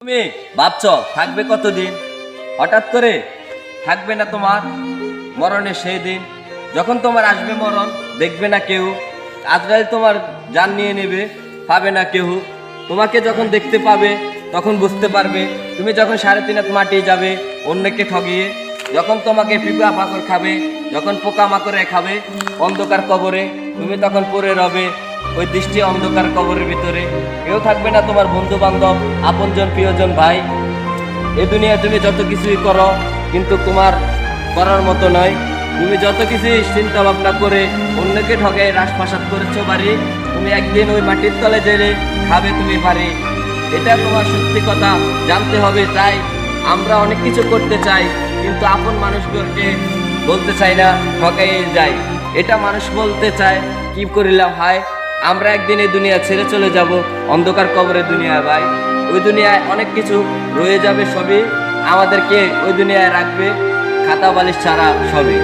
তুমি ভাবছ থাকবে কতদিন? হঠাৎ করে থাকবে না তোমার মরণের সেই দিন, যখন তোমার আসবে মরণ, দেখবে না কেউ। আজরাইল তোমার জান নিয়ে নেবে, পাবে না কেউ। তোমাকে যখন দেখতে পাবে তখন বুঝতে পারবে তুমি যখন 3.5 হাত মাটি যাবে অন্যকে ঠগিয়ে, যখন তোমাকে পিঁপড়া পাথর খাবে, যখন পোকা মাকড়ে খাবে অন্ধকার কবরে, তুমি তখন পড়ে রবে ওই দৃষ্টি অন্ধকার কবরের ভিতরে। কেউ থাকবে না তোমার বন্ধু বান্ধব, আপনজন প্রিয়জন ভাই। এ দুনিয়ায় তুমি যত কিছুই করো কিন্তু তোমার করার মতো নয়। তুমি যত কিছুই চিন্তা ভাবনা করে অন্যকে ঠকে রাজপ্রাসাদ করেছো বাড়ি, তুমি একদিন ওই মাটির তলে জেলে খাবে তুমি পারি। এটা তোমার সত্যি কথা জানতে হবে। তাই আমরা অনেক কিছু করতে চাই কিন্তু আপন মানুষগুলোকে বলতে চাই না, ঠকাই যাই। এটা মানুষ বলতে চায় কি করিলাম হায়, আমরা একদিন এই দুনিয়া ছেড়ে চলে যাব অন্ধকার কবরের দুনিয়ায় ভাই। ওই দুনিয়ায় অনেক কিছু রয়ে যাবে, সবই আমাদেরকে ওই দুনিয়ায় রাখবে, খাতা বালিশ ছাড়া সবই।